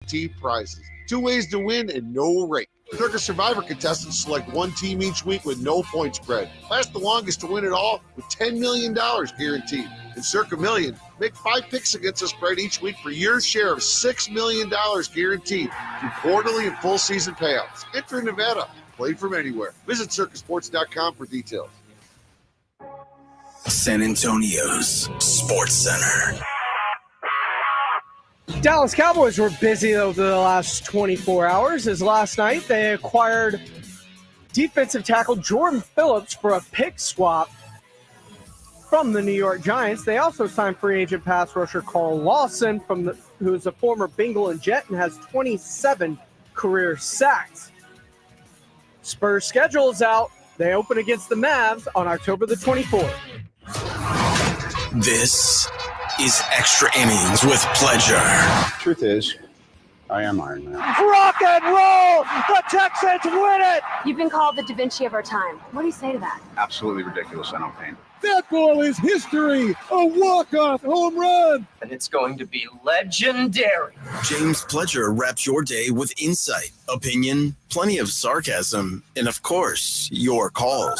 guaranteed prizes. 2 ways to win and no rake. Circa Survivor contestants select one team each week with no point spread. Last the longest to win it all with $10 million guaranteed. In Circa Million, make 5 picks against the spread each week for your share of $6 million guaranteed through quarterly and full season payouts. Enter in Nevada. Play from anywhere. Visit circasports.com for details. San Antonio's Sports Center. Dallas Cowboys were busy over the last 24 hours, as last night they acquired defensive tackle Jordan Phillips for a pick swap from the New York Giants. They also signed free agent pass rusher Carl Lawson, who is a former Bengal and Jet and has 27 career sacks. Spurs schedule is out. They open against the Mavs on October the 24th. This is Extra Innings with Pleasure. Truth is, I am Iron Man. Rock and roll! The Texans win it! You've been called the Da Vinci of our time. What do you say to that? Absolutely ridiculous. I don't paint. That ball is history. A walk-off home run. And it's going to be legendary. James Pledger wraps your day with insight, opinion, plenty of sarcasm, and of course, your calls.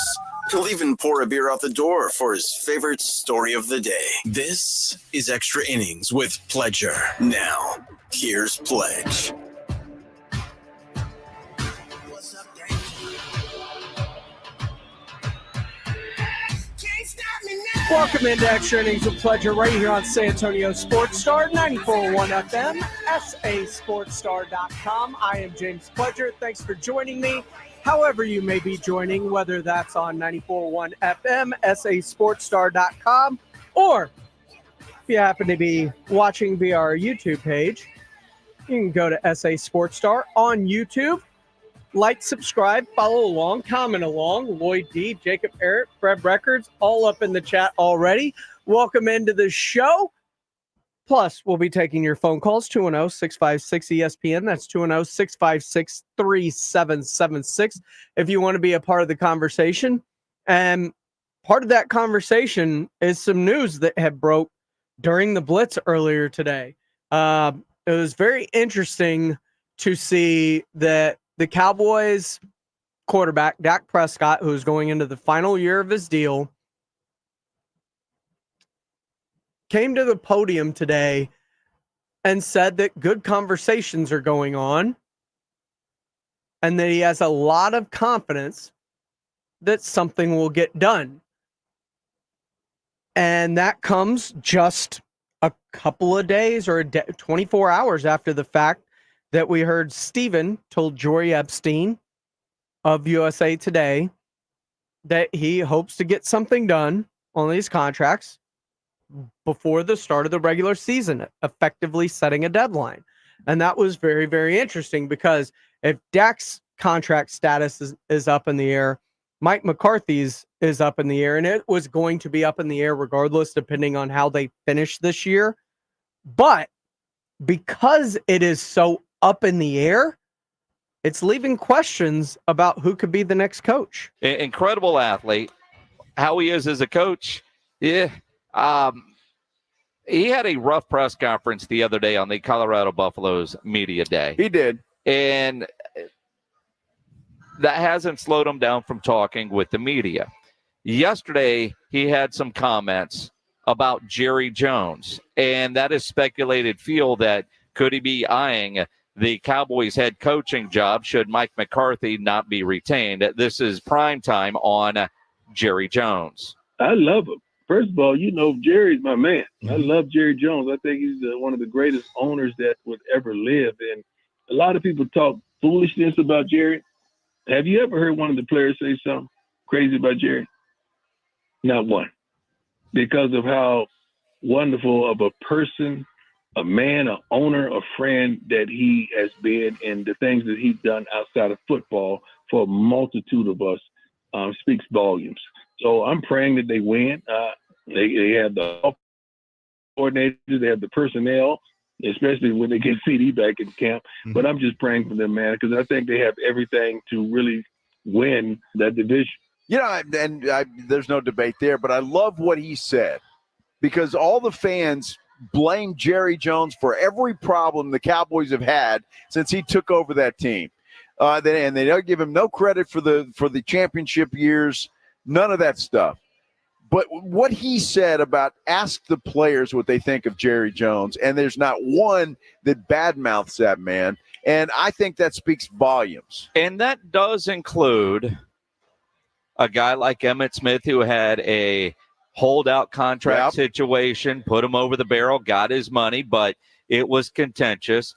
He'll even pour a beer out the door for his favorite story of the day. This is Extra Innings with Pledger. Now, here's Pledge. Welcome into Extra Innings with Pleasure right here on San Antonio Sports Star, 94.1 FM, sasportstar.com. I am James Pledger. Thanks for joining me. However you may be joining, whether that's on 94.1 FM, sasportstar.com, or if you happen to be watching via our YouTube page, you can go to SA Sports Star on YouTube. Like, subscribe, follow along, comment along. Lloyd D, Jacob Barrett, Fred Records, all up in the chat already. Welcome into the show. Plus, we'll be taking your phone calls, 210-656-ESPN. That's 210-656-3776 if you want to be a part of the conversation. And part of that conversation is some news that had broke during the Blitz earlier today. It was very interesting to see that the Cowboys quarterback, Dak Prescott, who's going into the final year of his deal, came to the podium today and said that good conversations are going on and that he has a lot of confidence that something will get done. And that comes just a couple of days or 24 hours after the fact that we heard Steven told Jory Epstein of USA Today that he hopes to get something done on these contracts before the start of the regular season, effectively setting a deadline. And that was very, very interesting because if Dak's contract status is up in the air, Mike McCarthy's is up in the air, and it was going to be up in the air regardless, depending on how they finish this year. But because it is so up in the air, it's leaving questions about who could be the next coach. Incredible athlete. How he is as a coach, yeah. He had a rough press conference the other day on the Colorado Buffaloes media day. He did. And that hasn't slowed him down from talking with the media. Yesterday, he had some comments about Jerry Jones, and that is speculated field that could he be eyeing the Cowboys head coaching job should Mike McCarthy not be retained. This is prime time on Jerry Jones. I love him. First of all, you know, Jerry's my man. I love Jerry Jones. I think he's one of the greatest owners that would ever live. And a lot of people talk foolishness about Jerry. Have you ever heard one of the players say something crazy about Jerry? Not one. Because of how wonderful of a person, a man, an owner, a friend that he has been, and the things that he's done outside of football for a multitude of us speaks volumes. So I'm praying that they win. They have the coordinators, they have the personnel, especially when they get CD back in camp. Mm-hmm. But I'm just praying for them, man, because I think they have everything to really win that division. You know, and there's no debate there, but I love what he said because all the fans blame Jerry Jones for every problem the Cowboys have had since he took over that team. And they don't give him no credit for the championship years, none of that stuff. But what he said about ask the players what they think of Jerry Jones, and there's not one that badmouths that man. And I think that speaks volumes. And that does include a guy like Emmitt Smith, who had a holdout contract situation, put him over the barrel, got his money, but it was contentious.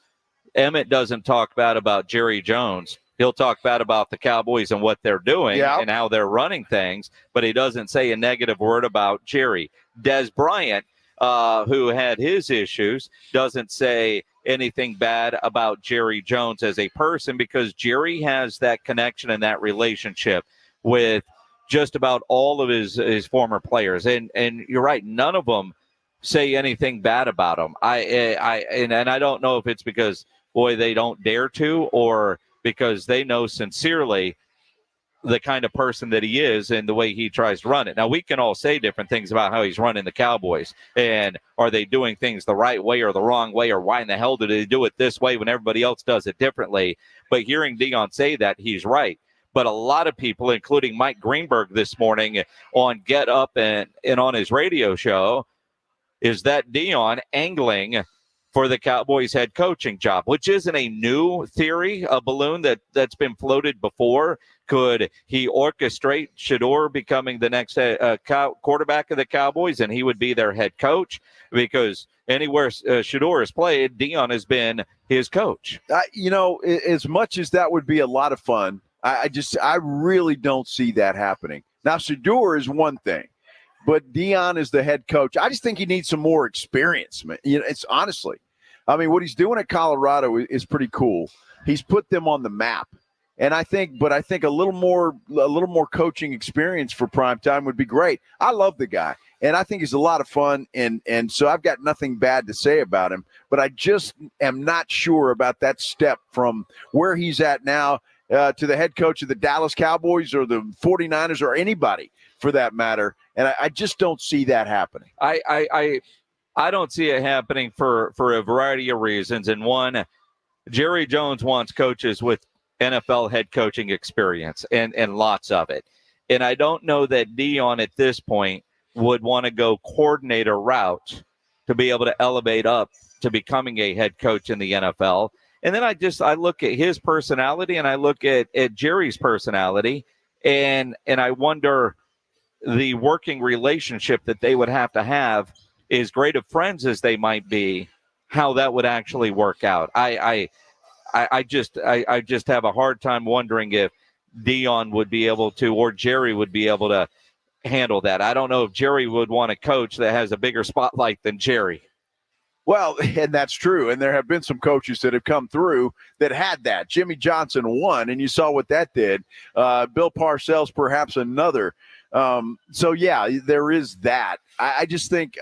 Emmitt doesn't talk bad about Jerry Jones. He'll talk bad about the Cowboys and what they're doing and how they're running things, but he doesn't say a negative word about Jerry. Des Bryant, who had his issues, doesn't say anything bad about Jerry Jones as a person, because Jerry has that connection and that relationship with just about all of his former players. And you're right, none of them say anything bad about him. And I don't know if it's because, boy, they don't dare to, or because they know sincerely the kind of person that he is and the way he tries to run it. Now, we can all say different things about how he's running the Cowboys, and are they doing things the right way or the wrong way, or why in the hell did they do it this way when everybody else does it differently? But hearing Deion say that, he's right. But a lot of people, including Mike Greenberg this morning on Get Up and on his radio show, is that Deion angling for the Cowboys head coaching job, which isn't a new theory, a balloon that's been floated before. Could he orchestrate Shador becoming the next quarterback of the Cowboys, and he would be their head coach? Because anywhere Shador has played, Deion has been his coach. As much as that would be a lot of fun, I really don't see that happening. Now, Shador is one thing, but Deion is the head coach. I just think he needs some more experience, man. It's honestly, I mean, what he's doing at Colorado is pretty cool. He's put them on the map, and I think a little more coaching experience for primetime would be great. I love the guy, and I think he's a lot of fun, and so I've got nothing bad to say about him. But I just am not sure about that step from where he's at now to the head coach of the Dallas Cowboys or the 49ers or anybody for that matter. And I just don't see that happening. I don't see it happening for a variety of reasons. And one, Jerry Jones wants coaches with NFL head coaching experience and lots of it. And I don't know that Deion at this point would want to go coordinator route to be able to elevate up to becoming a head coach in the NFL. And then I look at his personality, and I look at Jerry's personality, and I wonder the working relationship that they would have, as great of friends as they might be, how that would actually work out. I just have a hard time wondering if Deion would be able to, or Jerry would be able to handle that. I don't know if Jerry would want a coach that has a bigger spotlight than Jerry. Well, and that's true. And there have been some coaches that have come through that had that. Jimmy Johnson won, and you saw what that did. Bill Parcells, perhaps another. So, yeah, there is that. I think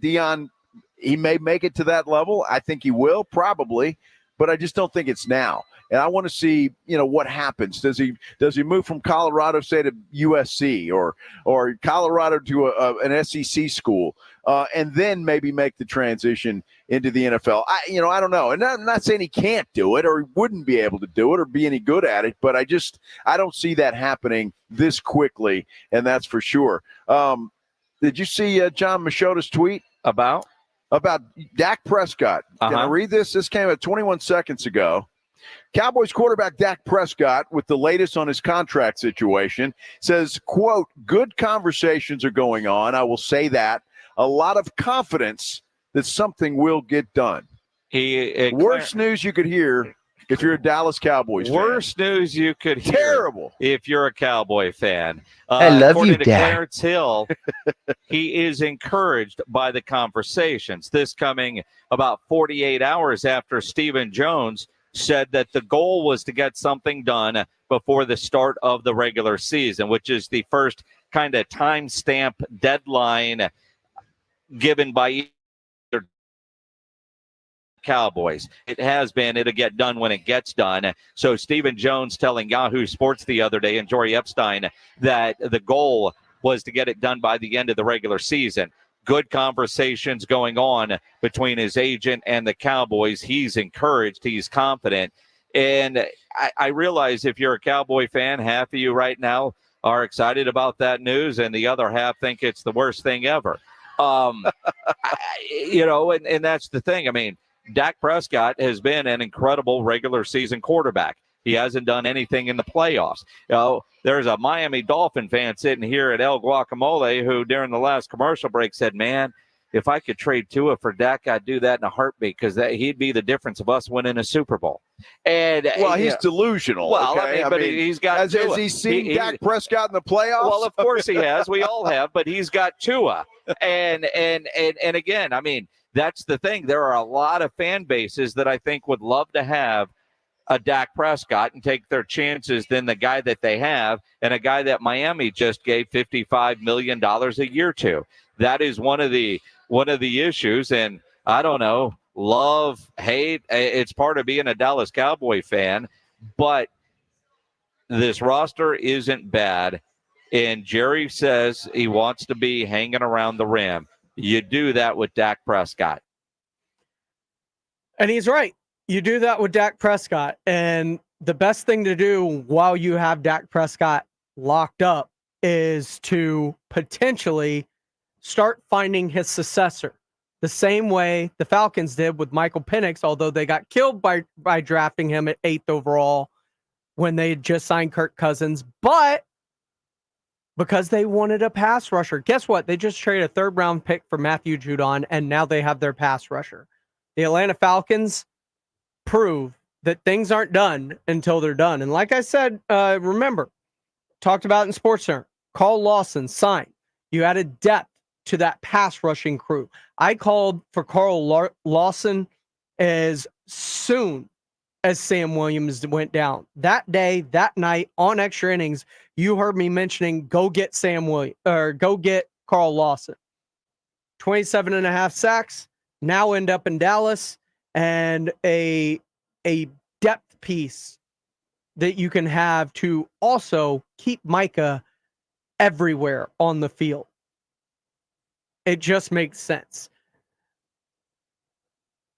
Deion, he may make it to that level. I think he will, probably, but I just don't think it's now. And I want to see, what happens. Does he move from Colorado, say, to USC or Colorado to an SEC school, and then maybe make the transition into the NFL? I don't know. And I'm not saying he can't do it or he wouldn't be able to do it or be any good at it, but I don't see that happening this quickly, and that's for sure. Did you see John Machota's tweet about Dak Prescott? Can I read this? This came at 21 seconds ago. Cowboys quarterback Dak Prescott, with the latest on his contract situation, says, quote, "Good conversations are going on. I will say that. A lot of confidence that something will get done." Worst news you could hear if you're a Dallas Cowboys fan. Worst news you could hear. Terrible. If you're a Cowboy fan. I love according you, to Dak. Clarence Hill, he is encouraged by the conversations. This coming about 48 hours after Stephen Jones said that the goal was to get something done before the start of the regular season, which is the first kind of timestamp deadline given by either Cowboys. It has been, it'll get done when it gets done. So Stephen Jones telling Yahoo Sports the other day, and Jory Epstein, that the goal was to get it done by the end of the regular season. good conversations going on between his agent and the Cowboys. He's encouraged. He's confident. And I realize if you're a Cowboy fan, half of you right now are excited about that news, and the other half think it's the worst thing ever. And that's the thing. I mean, Dak Prescott has been an incredible regular season quarterback. He hasn't done anything in the playoffs. There's a Miami Dolphin fan sitting here at El Guacamole who during the last commercial break said, man, if I could trade Tua for Dak, I'd do that in a heartbeat because he'd be the difference of us winning a Super Bowl. And he's delusional. Well, okay? but he's got Tua. Has he seen Dak Prescott in the playoffs? Well, of course he has. We all have, but he's got Tua. And again, I mean, that's the thing. There are a lot of fan bases that I think would love to have a Dak Prescott and take their chances than the guy that they have and a guy that Miami just gave $55 million a year to. That is one of the issues. And I don't know, love, hate, it's part of being a Dallas Cowboy fan, but this roster isn't bad. And Jerry says he wants to be hanging around the rim. You do that with Dak Prescott. And he's right. You do that with Dak Prescott. And the best thing to do while you have Dak Prescott locked up is to potentially start finding his successor. The same way the Falcons did with Michael Penix, although they got killed by drafting him at 8th overall when they had just signed Kirk Cousins. But because they wanted a pass rusher, guess what? They just traded a 3rd-round pick for Matthew Judon, and now they have their pass rusher. The Atlanta Falcons prove that things aren't done until they're done. And like I said, remember, talked about in SportsCenter, Carl Lawson signed. You added depth to that pass rushing crew. I called for Carl Lawson as soon as Sam Williams went down. That day, that night, on Extra Innings, you heard me mentioning go get go get Carl Lawson. 27.5 sacks, now end up in Dallas, and a depth piece that you can have to also keep Micah everywhere on the field. It just makes sense.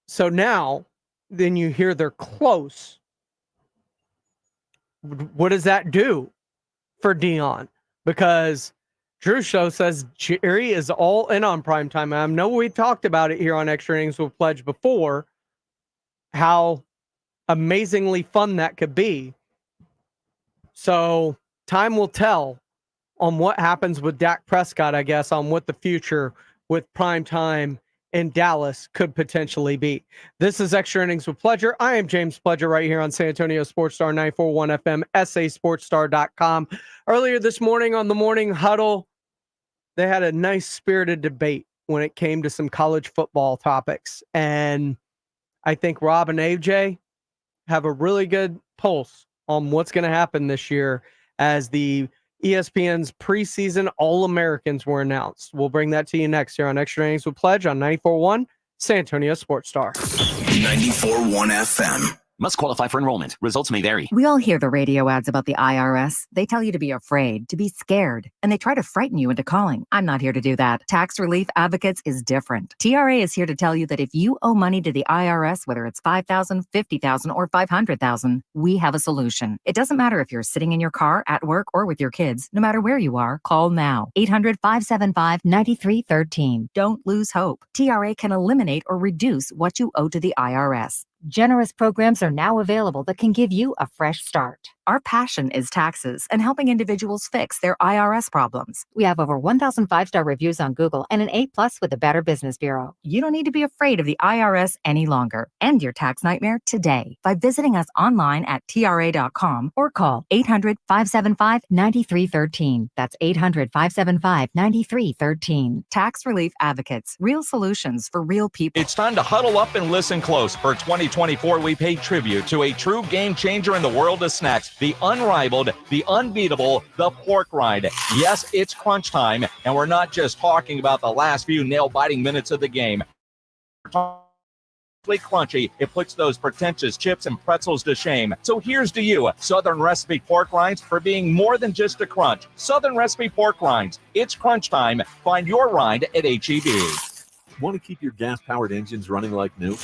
So now, then you hear they're close. What does that do for Dion? Because Drew Show says Jerry is all in on primetime. I know we talked about it here on Extra Innings with Pledge before, how amazingly fun that could be. So time will tell on what happens with Dak Prescott, I guess, on what the future with primetime in Dallas could potentially be. This is Extra Innings with Pledger. I am James Pledger right here on San Antonio Sports Star 941 FM, sasportstar.com. Earlier this morning on the Morning Huddle, they had a nice spirited debate when it came to some college football topics. And I think Rob and AJ have a really good pulse on what's going to happen this year as the ESPN's preseason All-Americans were announced. We'll bring that to you next here on Extra Innings with Pledge on 94.1 San Antonio Sports Star. 94.1 FM. Must qualify for enrollment. Results may vary. We all hear the radio ads about the IRS. They tell you to be afraid, to be scared, and they try to frighten you into calling. I'm not here to do that. Tax Relief Advocates is different. TRA is here to tell you that if you owe money to the IRS, whether it's $5,000, $50,000, or $500,000, we have a solution. It doesn't matter if you're sitting in your car, at work, or with your kids. No matter where you are, call now. 800-575-9313. Don't lose hope. TRA can eliminate or reduce what you owe to the IRS. Generous programs are now available that can give you a fresh start. Our passion is taxes and helping individuals fix their IRS problems. We have over 1,000 5-star reviews on Google and an A+ with the Better Business Bureau. You don't need to be afraid of the IRS any longer. End your tax nightmare today by visiting us online at TRA.com or call 800-575-9313. That's 800-575-9313. Tax Relief Advocates. Real solutions for real people. It's time to huddle up and listen close. For 2024, we pay tribute to a true game changer in the world of snacks. The unrivaled, the unbeatable, the pork rind. Yes, it's crunch time, and we're not just talking about the last few nail-biting minutes of the game. We're crunchy. It puts those pretentious chips and pretzels to shame. So here's to you, Southern Recipe Pork Rinds, for being more than just a crunch. Southern Recipe Pork Rinds. It's crunch time. Find your rind at H-E-B. Want to keep your gas-powered engines running like new?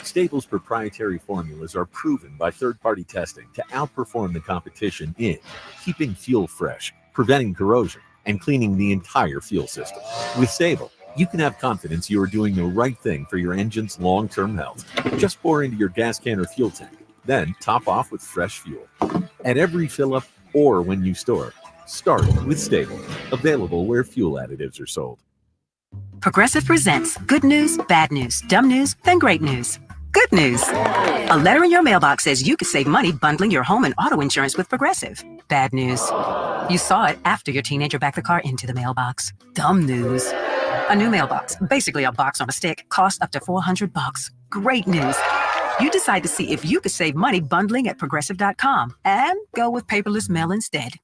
Stable's proprietary formulas are proven by third-party testing to outperform the competition in keeping fuel fresh, preventing corrosion, and cleaning the entire fuel system. With Stable, you can have confidence you are doing the right thing for your engine's long-term health. Just pour into your gas can or fuel tank, then top off with fresh fuel. At every fill-up or when you store, start with Stable. Available where fuel additives are sold. Progressive presents good news, bad news, dumb news, then great news. Good news. A letter in your mailbox says you could save money bundling your home and auto insurance with Progressive. Bad news. You saw it after your teenager backed the car into the mailbox. Dumb news. A new mailbox, basically a box on a stick, costs up to $400. Great news. You decide to see if you could save money bundling at Progressive.com and go with paperless mail instead.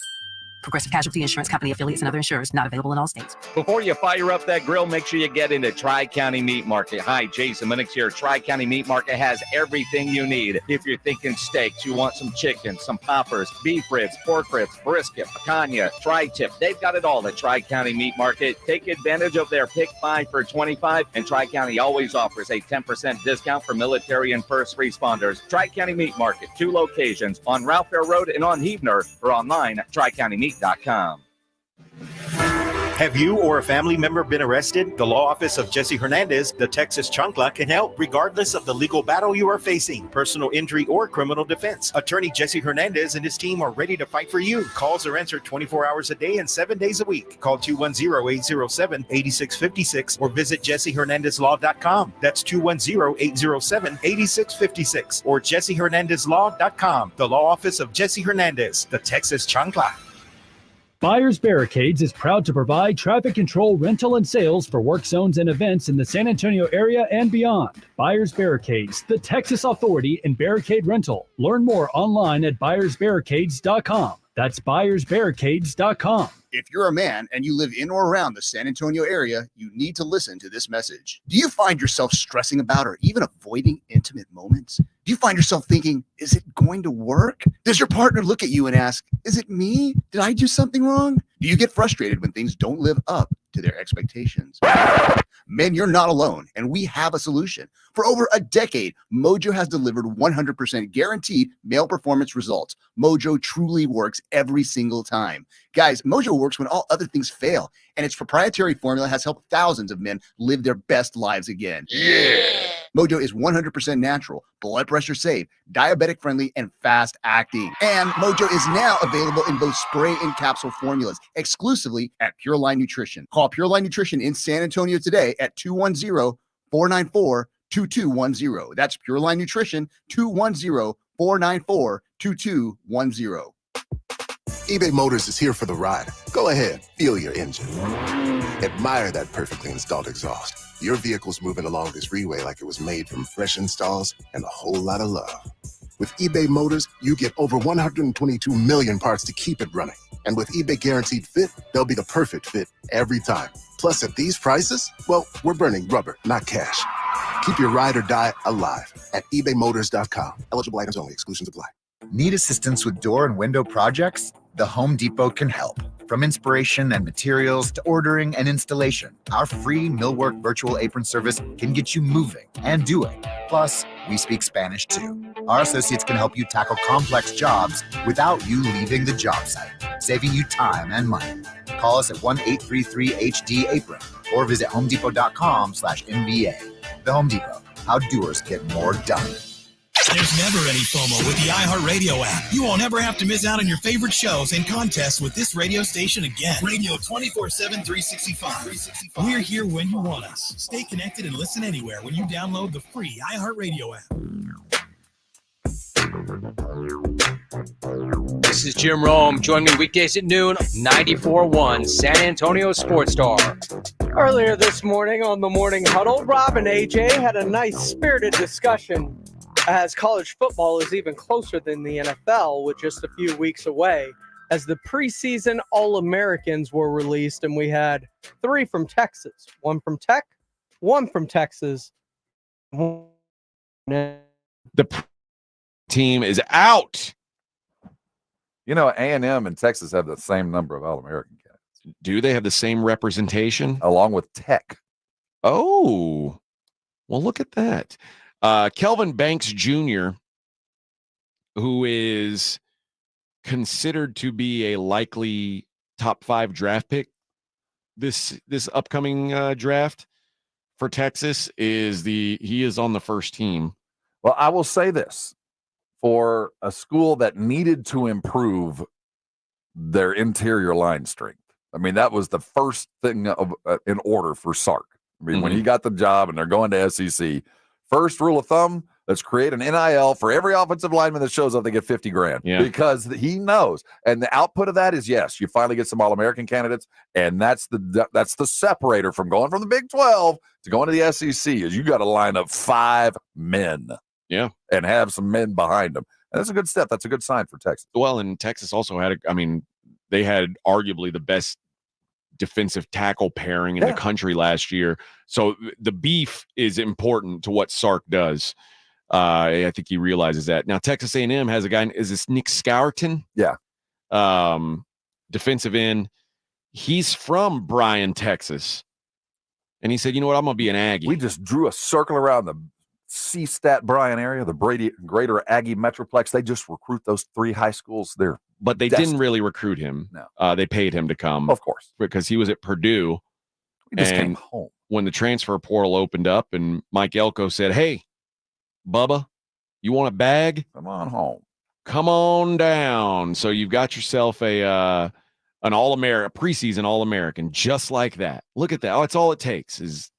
Progressive Casualty Insurance Company, affiliates, and other insurers not available in all states. Before you fire up that grill, make sure you get into Tri-County Meat Market. Hi, Jason Minix here. Tri-County Meat Market has everything you need. If you're thinking steaks, you want some chicken, some poppers, beef ribs, pork ribs, brisket, picanha, tri-tip. They've got it all at Tri-County Meat Market. Take advantage of their Pick 5 for $25, and Tri-County always offers a 10% discount for military and first responders. Tri-County Meat Market, 2 locations on Ralph Fair Road and on Heavener, or online at tricountymeat.com. Have you or a family member been arrested? The law office of Jesse Hernandez, the Texas Chancla, can help regardless of the legal battle you are facing, personal injury or criminal defense. Attorney Jesse Hernandez and his team are ready to fight for you. Calls are answered 24 hours a day and 7 days a week. Call 210-807-8656 or visit jessehernandezlaw.com. That's 210-807-8656 or jessehernandezlaw.com. The law office of Jesse Hernandez, the Texas Chancla. Buyers Barricades is proud to provide traffic control, rental, and sales for work zones and events in the San Antonio area and beyond. Buyers Barricades, the Texas authority in barricade rental. Learn more online at buyersbarricades.com. That's buyersbarricades.com. If you're a man and you live in or around the San Antonio area, you need to listen to this message. Do you find yourself stressing about or even avoiding intimate moments? Do you find yourself thinking, is it going to work? Does your partner look at you and ask, is it me? Did I do something wrong? Do you get frustrated when things don't live up to their expectations? Men, you're not alone, and we have a solution. For over a decade, Mojo has delivered 100% guaranteed male performance results. Mojo truly works every single time. Guys, Mojo works when all other things fail, and its proprietary formula has helped thousands of men live their best lives again. Yeah! Mojo is 100% natural, blood pressure safe, diabetic friendly, and fast acting. And Mojo is now available in both spray and capsule formulas, exclusively at Pure Line Nutrition. Call Pure Line Nutrition in San Antonio today at 210-494-2210. That's Pure Line Nutrition, 210-494-2210. eBay Motors is here for the ride. Go ahead, feel your engine. Admire that perfectly installed exhaust. Your vehicle's moving along this freeway like it was made from fresh installs and a whole lot of love. With eBay Motors, you get over 122 million parts to keep it running. And with eBay Guaranteed Fit, they'll be the perfect fit every time. Plus, at these prices, well, we're burning rubber, not cash. Keep your ride or die alive at ebaymotors.com. Eligible items only. Exclusions apply. Need assistance with door and window projects? The Home Depot can help. From inspiration and materials to ordering and installation, our free millwork virtual apron service can get you moving and doing. Plus, we speak Spanish too. Our associates can help you tackle complex jobs without you leaving the job site, saving you time and money. Call us at 1-833-HD-APRON or visit homedepot.com/MVA. The Home Depot, how doers get more done. There's never any FOMO with the iHeartRadio app. You won't ever have to miss out on your favorite shows and contests with this radio station again. Radio 24/7, 365. We're here when you want us. Stay connected and listen anywhere when you download the free iHeartRadio app. This is Jim Rome. Join me weekdays at noon, 94.1 San Antonio Sports Star. Earlier this morning on the Morning Huddle, Rob and AJ had a nice spirited discussion as college football is even closer than the NFL with just a few weeks away, as the preseason All-Americans were released, and we had 3 from Texas, 1 from Tech, 1 from Texas, 1 The team is out. You know, A&M and Texas have the same number of All-American candidates. Do they have the same representation? Along with Tech. Oh, well, look at that. Kelvin Banks Jr., who is considered to be a likely top 5 draft pick this upcoming draft for Texas, he is on the first team. Well, I will say this. For a school that needed to improve their interior line strength. I mean, that was the first thing in order for Sark. I mean, when he got the job and they're going to SEC, first rule of thumb, let's create an NIL for every offensive lineman that shows up, they get $50,000. Yeah. Because he knows. And the output of that is, yes, you finally get some All-American candidates, and that's the separator from going from the Big 12 to going to the SEC is you got to line up 5 men. Yeah. And have some men behind them. And that's a good step. That's a good sign for Texas. Well, and Texas also they had arguably the best defensive tackle pairing in the country last year. So the beef is important to what Sark does. I think he realizes that. Now, Texas A&M has a guy, is this Nick Scourton? Yeah. Defensive end. He's from Bryan, Texas. And he said, you know what, I'm going to be an Aggie. We just drew a circle around the C-Stat Bryan area, the Greater Aggie Metroplex. They just recruit those 3 high schools there. But they didn't really recruit him. No. They paid him to come. Of course. Because he was at Purdue. He just came home. When the transfer portal opened up and Mike Elko said, hey, Bubba, you want a bag? Come on home. Come on down. So you've got yourself an All-American, preseason All-American, just like that. Look at that. Oh, that's all it takes is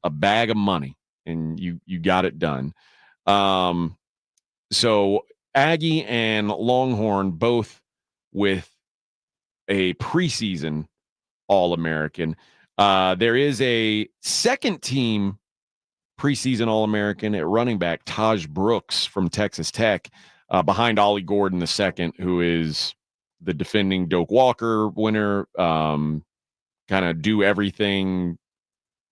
a bag of money. And you got it done. So Aggie and Longhorn both with a preseason All-American. There is a second team preseason All-American at running back, Taj Brooks from Texas Tech, behind Ollie Gordon II, who is the defending Doak Walker winner, kind of do everything.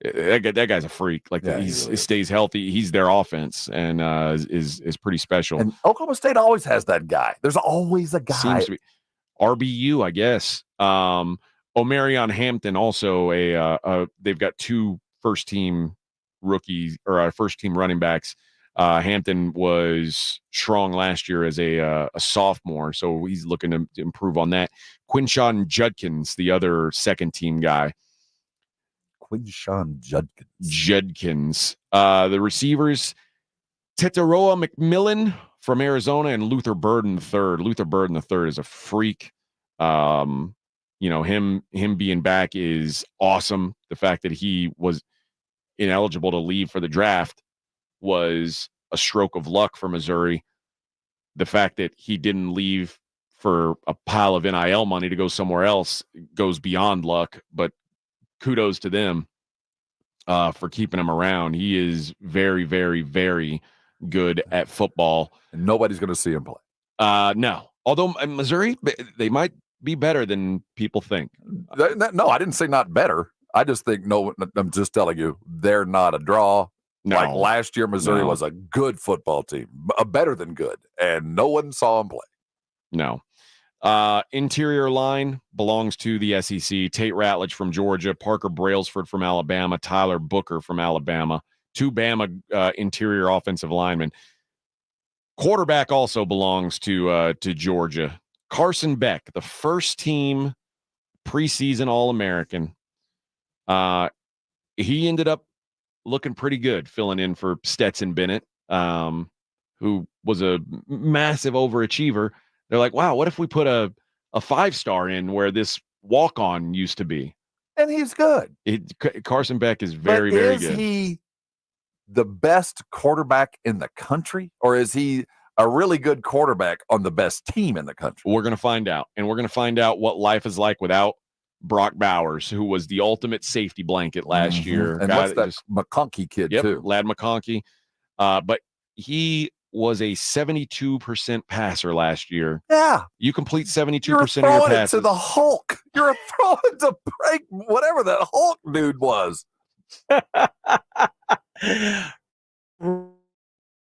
That guy's a freak. Like he stays healthy. He's their offense and is pretty special. And Oklahoma State always has that guy. There's always a guy. Seems to be RBU, I guess. Omarion Hampton also they've got 2 first team rookies or first team running backs. Hampton was strong last year as a sophomore, so he's looking to improve on that. Quinshawn Judkins, the other second team guy. Quinshawn Judkins. The receivers, Tetaroa McMillan from Arizona and Luther Burden III. Luther Burden III is a freak. Him being back is awesome. The fact that he was ineligible to leave for the draft was a stroke of luck for Missouri. The fact that he didn't leave for a pile of NIL money to go somewhere else goes beyond luck, but kudos to them for keeping him around. He is very, very, very good at football. And nobody's going to see him play. No. Although Missouri, they might be better than people think. No, I didn't say not better. I just think I'm just telling you, they're not a draw. No. Like last year, Missouri was a good football team, better than good, and no one saw them play. No. Interior line belongs to the SEC. Tate Ratledge from Georgia, Parker Brailsford from Alabama, Tyler Booker from Alabama, 2 Bama interior offensive linemen. Quarterback also belongs to Georgia. Carson Beck, the first team preseason All-American. He ended up looking pretty good, filling in for Stetson Bennett, who was a massive overachiever. They're like, wow, what if we put a 5-star in where this walk-on used to be? And he's good. Carson Beck is very, very good. Is he the best quarterback in the country, or is he a really good quarterback on the best team in the country? We're going to find out. And we're going to find out what life is like without Brock Bowers, who was the ultimate safety blanket last year. And what's that McConkey kid, too? Lad McConkey. But he was a 72% passer last year. Yeah. You complete 72% You're of your throwing passes. it to the Hulk. You're throwing it to break whatever that Hulk dude was.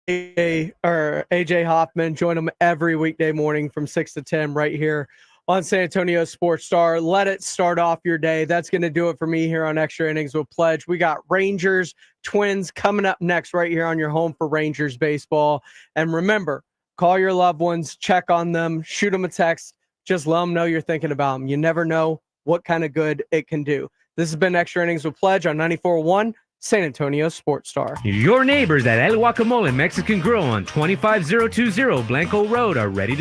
AJ Hoffman. Join them every weekday morning from 6 to 10 right here on San Antonio Sports Star. Let it start off your day. That's going to do it for me here on Extra Innings with Pledge. We got Rangers, Twins coming up next right here on your home for Rangers baseball. And remember, call your loved ones, check on them, shoot them a text. Just let them know you're thinking about them. You never know what kind of good it can do. This has been Extra Innings with Pledge on 94.1 San Antonio Sports Star. Your neighbors at El Guacamole Mexican Grill on 25020 Blanco Road are ready to